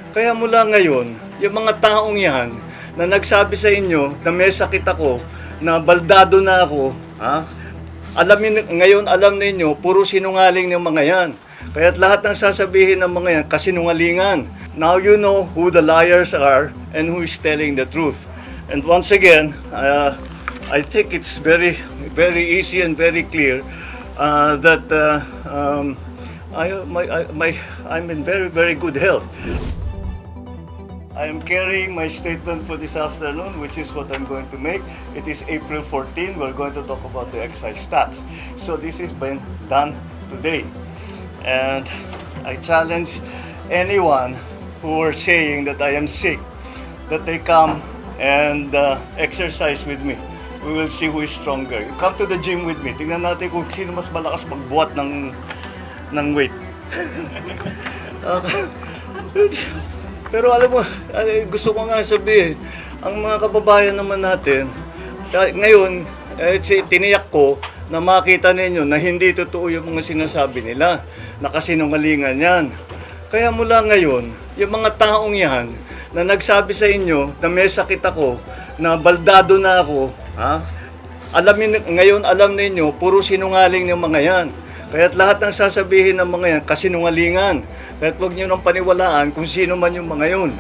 Kaya mula ngayon, yung mga taong yan na nagsabi sa inyo na may sakit ako, na baldado na ako, ha? Alam ninyo, puro sinungaling ng mga yan. Kaya't lahat ng sasabihin ng mga yan, kasinungalingan. Now you know who the liars are and who is telling the truth. And once again, I think it's very, very easy and very clear that I'm in very, very good health. I am carrying my statement for this afternoon, which is what I'm going to make. It is April 14. We're going to talk about the excise tax. So this has been done today. And I challenge anyone who are saying that I am sick, that they come and exercise with me. We will see who is stronger. You come to the gym with me. Tingnan natin kung sino mas malakas magbuhat ng weight. Pero alam mo, gusto ko nga sabihin, ang mga kababayan naman natin, ngayon, tiniyak ko na makita ninyo na hindi totoo yung mga sinasabi nila, na kasinungalingan yan. Kaya mula ngayon, yung mga taong yan na nagsabi sa inyo na may sakit ako, na baldado na ako, ha? Alam ninyo, puro sinungaling ng mga yan. Kaya't lahat ng sasabihin ng mga yan, kasinungalingan. Kaya't huwag nyo nang paniwalaan kung sino man yung mga yun.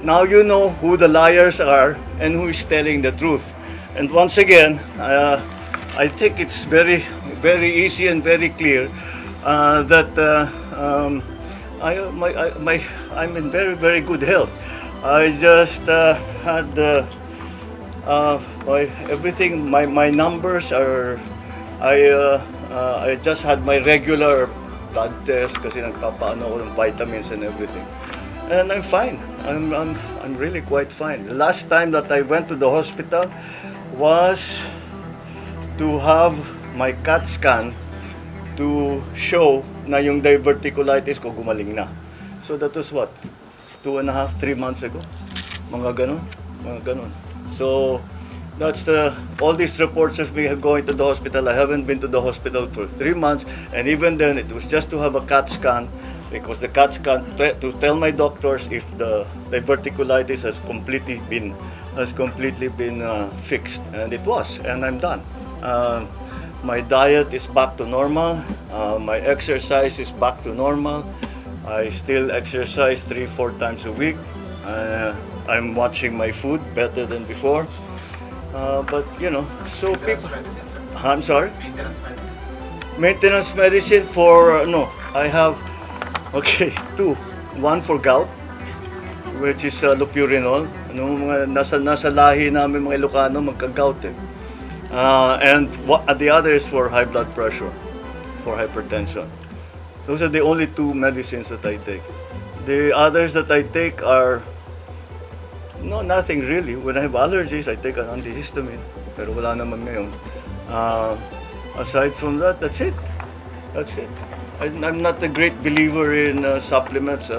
Now you know who the liars are and who is telling the truth. And once again, I think it's very, very easy and very clear that I'm in very, very good health. I just had my numbers are, I just had my regular blood test kasi nagpapaano ako ng vitamins and everything. And I'm fine. I'm really quite fine. The last time that I went to the hospital was to have my CAT scan to show na yung diverticulitis ko gumaling na. So that was what? 2.5, 3 months ago. Mga ganun. So that's all these reports of me going to the hospital. I haven't been to the hospital for 3 months, and even then, it was just to have a CAT scan, because the CAT scan to tell my doctors if the diverticulitis has completely been fixed, and it was, and I'm done. My diet is back to normal. My exercise is back to normal. I still exercise 3-4 times a week. I'm watching my food better than before. But so people. I'm sorry. Maintenance medicine for no. I have two. One for gout, which is lopurinol. Mga nasa lahi namin mga Ilocano magka-gout eh. And the other is for high blood pressure, for hypertension. Those are the only two medicines that I take. The others that I take are nothing really. When I have allergies, I take an antihistamine. Pero wala naman ngayon. Aside from that, that's it. I'm not a great believer in supplements.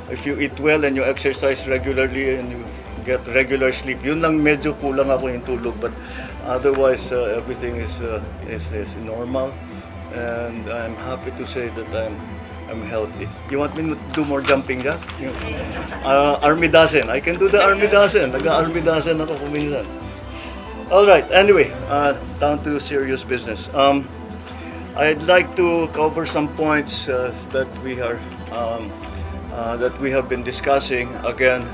If you eat well and you exercise regularly and you get regular sleep, yun lang medyo kulang ako yung tulog. But otherwise, everything is normal. And I'm happy to say that I'm healthy. You want me to do more jumping jack? Army dozen. I can do the army dozen. Nag-army dozen ako kuminsan. All right. Anyway, down to serious business. I'd like to cover some points that we have been discussing again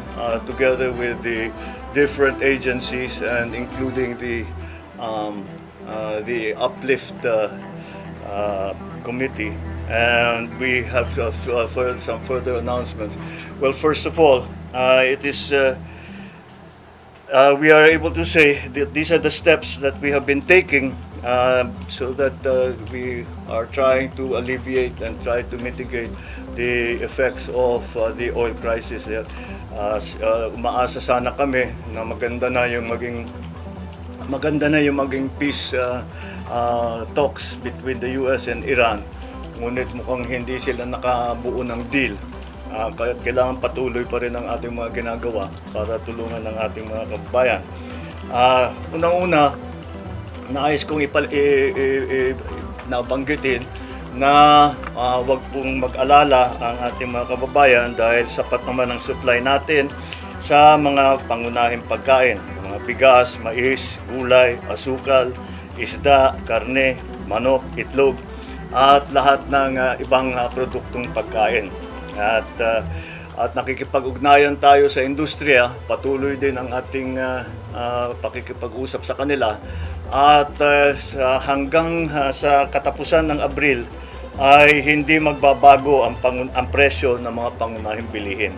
together with the different agencies and including the Uplift committee. And we have some further announcements. Well, first of all, we are able to say that these are the steps that we have been taking so that we are trying to alleviate and try to mitigate the effects of the oil crisis. Umaasa sana kami na maganda na yung maging peace talks between the US and Iran. Ngunit mukhang hindi sila nakabuo ng deal. Kaya kailangan patuloy pa rin ang ating mga ginagawa para tulungan ng ating mga kababayan. Unang-una, nais kong nabanggitin na wag pong mag-alala ang ating mga kababayan dahil sapat naman ang supply natin sa mga pangunahing pagkain, mga bigas, mais, gulay, asukal, isda, karne, manok, itlog, at lahat ng ibang produktong pagkain. At nakikipag-ugnayan tayo sa industriya, patuloy din ang ating pakikipag-usap sa kanila. At hanggang sa katapusan ng Abril ay hindi magbabago ang presyo ng mga pangunahing bilihin.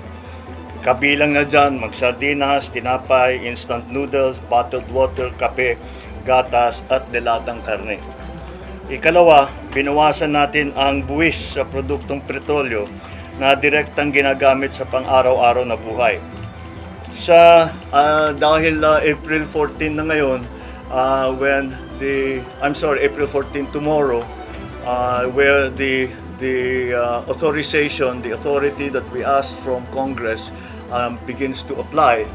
Kabilang na dyan, magsardinas, tinapay, instant noodles, bottled water, kape, gatas at delatang karne. Ikalawa, binawasan natin ang buwis sa produktong petrolyo na direktang ginagamit sa pang-araw-araw na buhay. Dahil April 14 na ngayon, April 14 tomorrow, where the authorization, the authority that we asked from Congress begins to apply.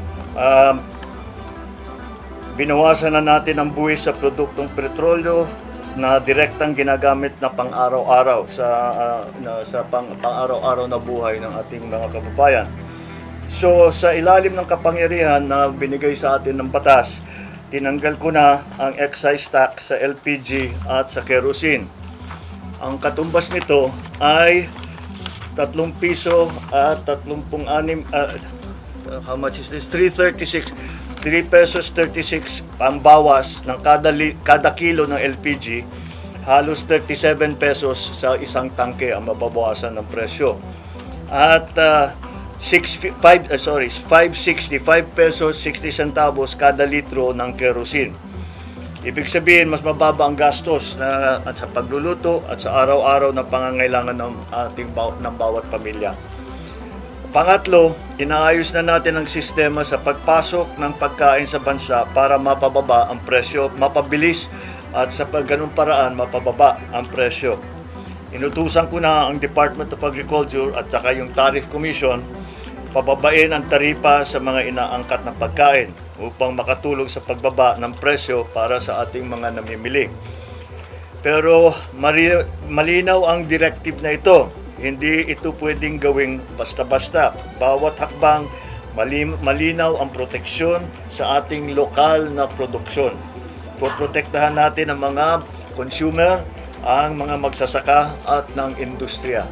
Binawasan na natin ang buwis sa produktong petrolyo na direktang ginagamit na pang-araw-araw sa pang-araw-araw na buhay ng ating mga kababayan. So sa ilalim ng kapangyarihan na binigay sa atin ng batas, tinanggal ko na ang excise tax sa LPG at sa kerosene. Ang katumbas nito ay 3 piso at 36, how much is this? 336, 3 pesos 36 ang bawas ng kada kilo ng LPG, halos 37 pesos sa isang tangke ang mababawasan ng presyo. At 565 pesos 60 centavos kada litro ng kerosene. Ibig sabihin, mas mababa ang gastos at sa pagluluto at sa araw-araw na pangangailangan ng bawat pamilya. Pangatlo, inaayos na natin ang sistema sa pagpasok ng pagkain sa bansa para mapababa ang presyo, mapabilis at sa ganung paraan mapababa ang presyo. Inutusan ko na ang Department of Agriculture at saka yung Tariff Commission pababain ang taripa sa mga inaangkat na pagkain upang makatulong sa pagbaba ng presyo para sa ating mga namimili. Pero malinaw ang directive na ito. Hindi ito pwedeng gawing basta-basta. Bawat hakbang, malinaw ang proteksyon sa ating lokal na produksyon. Poprotektahan natin ang mga consumer, ang mga magsasaka at ng industriya.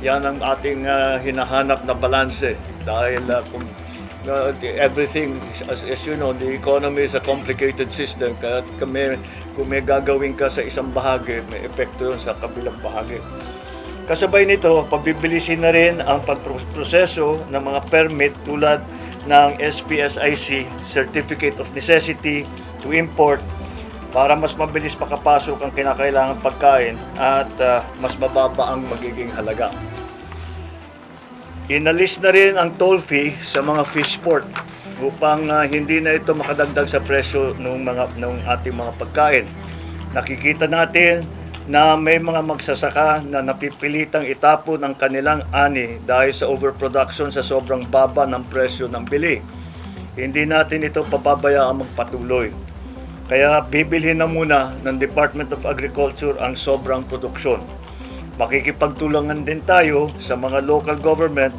Yan ang ating hinahanap na balanse dahil everything, as you know, the economy is a complicated system. Kaya kung may gagawin ka sa isang bahagi, may epekto yun sa kabilang bahagi. Kasabay nito, pabibilisin na rin ang pagproseso ng mga permit tulad ng SPSIC, Certificate of Necessity to Import, para mas mabilis makapasok ang kinakailangang pagkain at mas mababa ang magiging halaga. Inalis na rin ang toll fee sa mga fish port upang hindi na ito makadagdag sa presyo ng ating mga pagkain. Nakikita natin na may mga magsasaka na napipilitang itapon ang kanilang ani dahil sa overproduction sa sobrang baba ng presyo ng bili. Hindi natin ito papabayaan magpatuloy. Kaya bibilhin na muna ng Department of Agriculture ang sobrang produksyon. Makikipagtulungan din tayo sa mga local government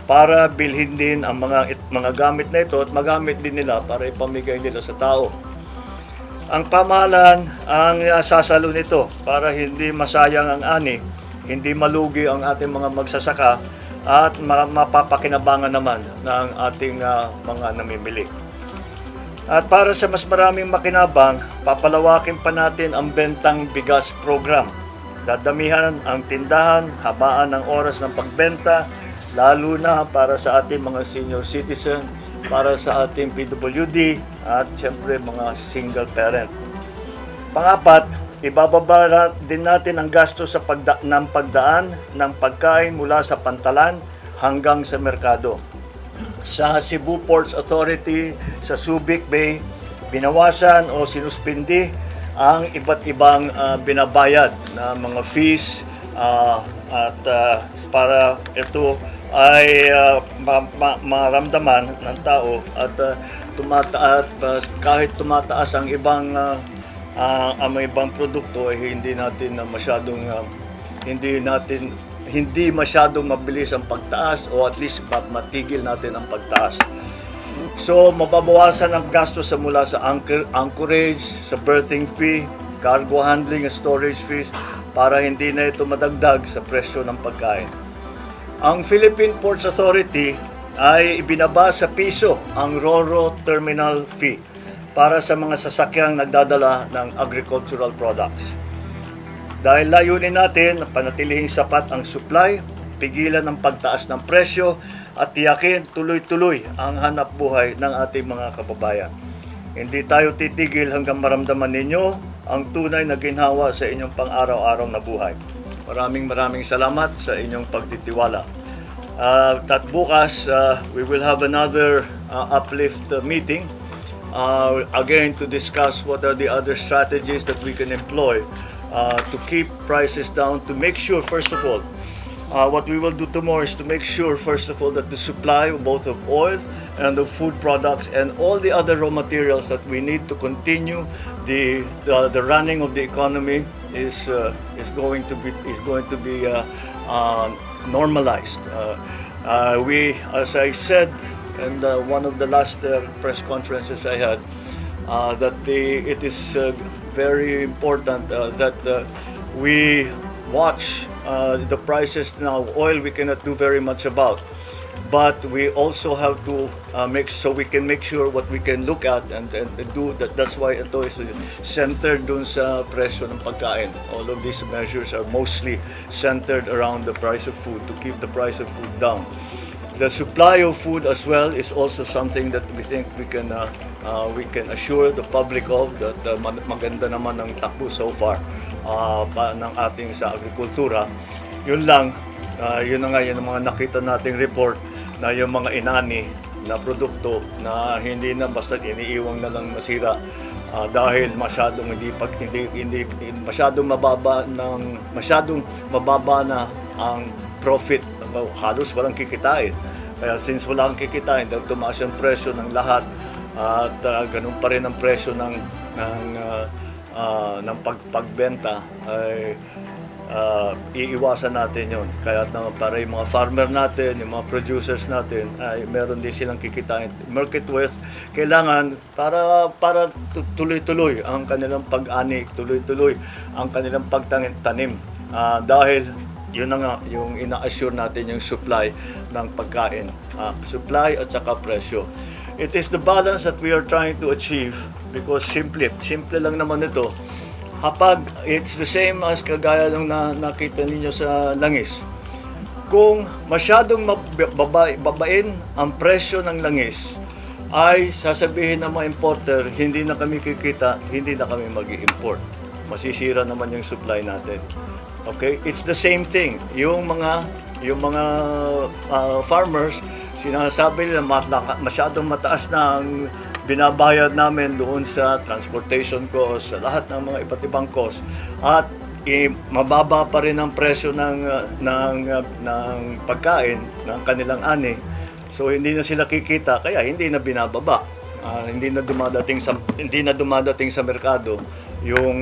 para bilhin din ang mga gamit na ito at magamit din nila para ipamigay nila sa tao. Ang pamahalaan ang sasalo nito para hindi masayang ang ani, hindi malugi ang ating mga magsasaka at mapapakinabangan naman ng ating mga namimili. At para sa mas maraming makinabang, papalawakin pa natin ang bentang bigas program. Dadamihan ang tindahan, habaan ng oras ng pagbenta, lalo na para sa ating mga senior citizen, para sa ating PWD at siyempre mga single parent. Pangapat, ibababa din natin ang gasto sa pagdaan ng pagkain mula sa pantalan hanggang sa merkado. Sa Cebu Ports Authority, sa Subic Bay, binawasan o sinuspindi ang iba't ibang binabayad na mga fees at para ito ay maramdaman ng tao at kahit tumataas ang ibang produkto ay hindi natin masyadong hindi masyadong mabilis ang pagtaas o at least matigil natin ang pagtaas. So, mababawasan ang gasto mula sa anchorage, sa berthing fee, cargo handling and storage fees para hindi na ito madagdag sa presyo ng pagkain. Ang Philippine Ports Authority ay ibinaba sa piso ang RoRo terminal fee para sa mga sasakyang nagdadala ng agricultural products. Dahil layunin natin na panatilihing sapat ang supply, pigilan ang pagtaas ng presyo at tiyakin tuloy-tuloy ang hanap buhay ng ating mga kababayan. Hindi tayo titigil hanggang maramdaman ninyo ang tunay na ginhawa sa inyong pang-araw-araw na buhay. Maraming salamat sa inyong pagtitiwala. At bukas, we will have another uplift meeting again to discuss what are the other strategies that we can employ to keep prices down, to make sure, first of all, what we will do tomorrow is to make sure, first of all, that the supply both of oil and of food products and all the other raw materials that we need to continue the running of the economy is going to be normalized. We, as I said, in one of the last press conferences I had, that it is very important that we watch the prices now. Oil we cannot do very much about, but we also have to we can make sure what we can look at and do that. That's why ito is centered dun sa presyo ng pagkain. All of these measures are mostly centered around the price of food, to keep the price of food down. The supply of food as well is also something that we think we can assure the public of, that maganda naman ang takbo so far ng ating sa agrikultura. Yun lang, yun na nga, yun ang mga nakita nating report na yung mga inani na produkto na hindi na basta iniiwang na lang masira dahil masyadong masyadong mababa na ang profit, halos walang kikitain. Kaya since walang kikitain, dahil tumaas yung presyo ng lahat at ganun pa rin ang presyo ng pagbenta, ay iiwasan natin yon. Kaya naman para yung mga farmer natin, yung mga producers natin, ay meron din silang kikitain. Market worth, kailangan para tuloy-tuloy ang kanilang pag-ani, tuloy-tuloy ang kanilang pagtanim. Dahil yun na nga, yung ina-assure natin yung supply ng pagkain. Supply at saka presyo. It is the balance that we are trying to achieve because simple lang naman ito. Kapag it's the same as kagaya ng nakita ninyo sa langis. Kung masyadong babain ang presyo ng langis, ay sasabihin ng mga importer, hindi na kami kikita, hindi na kami mag-i-import. Masisira naman yung supply natin. Okay? It's the same thing. Yung mga farmers, sinasabi nila masyadong mataas na ang binabayad namin doon sa transportation cost, sa lahat ng mga iba't ibang cost, at mababa pa rin ang presyo ng pagkain ng kanilang ani. So hindi na sila kikita, kaya hindi na binababa. Hindi na dumadating sa merkado yung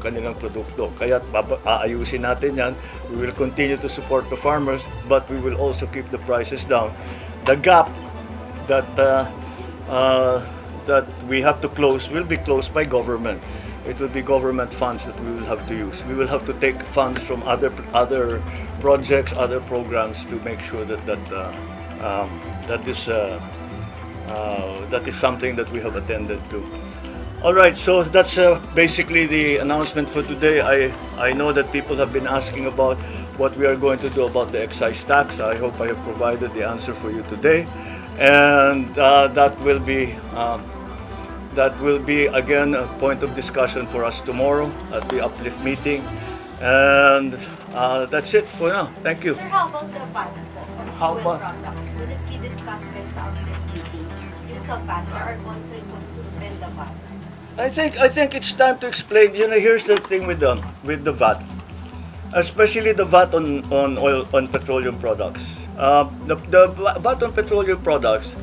kanilang produkto. Kaya aayusin natin yan. We will continue to support the farmers, but we will also keep the prices down. The gap that we have to close will be closed by government. It will be government funds that we will have to use. We will have to take funds from other projects, other programs to make sure that is something that we have attended to. All right, so that's basically the announcement for today. I know that people have been asking about what we are going to do about the excise tax. I hope I have provided the answer for you today, and that will be again a point of discussion for us tomorrow at the uplift meeting. And that's it for now. Thank you. Sir, how about the VAT How on about- products? Will it be discussed din sa uplift meeting? Yung sa VAT, there are calls to suspend the VAT. I think it's time to explain. You know, here's the thing with the VAT, especially the VAT on oil, on petroleum products. The VAT on petroleum products,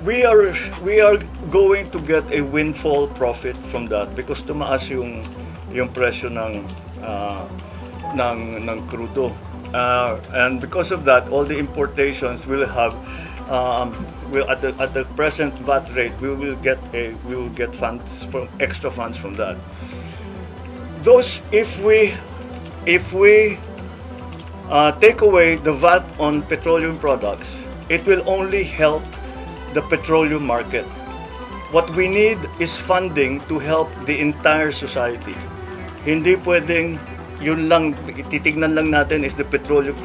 we are going to get a windfall profit from that because tumaas yung presyo ng crudo. And because of that, all the importations will have will at the present VAT rate, we will get funds from extra funds from that. Those if we take away the VAT on petroleum products, it will only help the petroleum market. What we need is funding to help the entire society. Hindi pwedeng yun lang, titignan lang natin is the petroleum.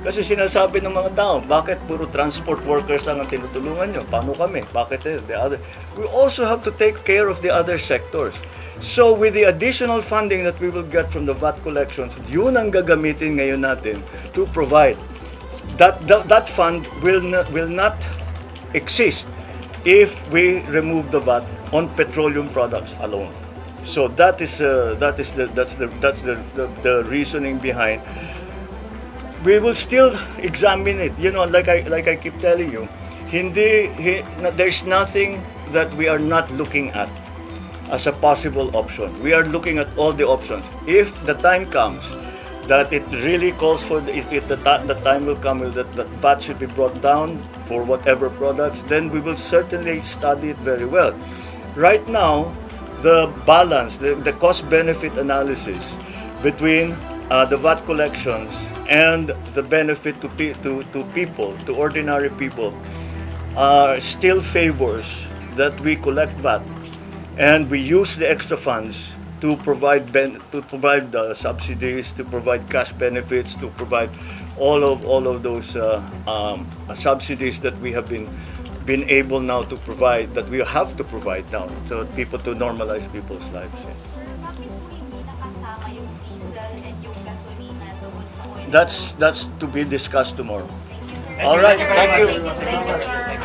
Kasi sinasabi ng mga tao, bakit puro transport workers lang ang tinutulungan nyo? Paano kami? Bakit the other? We also have to take care of the other sectors. So with the additional funding that we will get from the VAT collections, yun ang gagamitin ngayon natin to provide. That fund will not exist if we remove the VAT on petroleum products alone. So that's the reasoning behind. We will still examine it. You know, like I keep telling you, there's nothing that we are not looking at as a possible option. We are looking at all the options. If the time comes that it really calls for the time will come that VAT should be brought down for whatever products, then we will certainly study it very well. Right now, the balance, the cost-benefit analysis between the VAT collections and the benefit to people, to ordinary people, still favors that we collect VAT and we use the extra funds to provide subsidies, to provide cash benefits, to provide all of those subsidies that we have been able now to provide, that we have to provide now, so people to normalize people's lives. Yeah. Sir, bakit po hindi nakasama yung diesel and yung gasolina doon sa oil? That's to be discussed tomorrow. Thank you, sir. All right, thank you. Thank you, sir.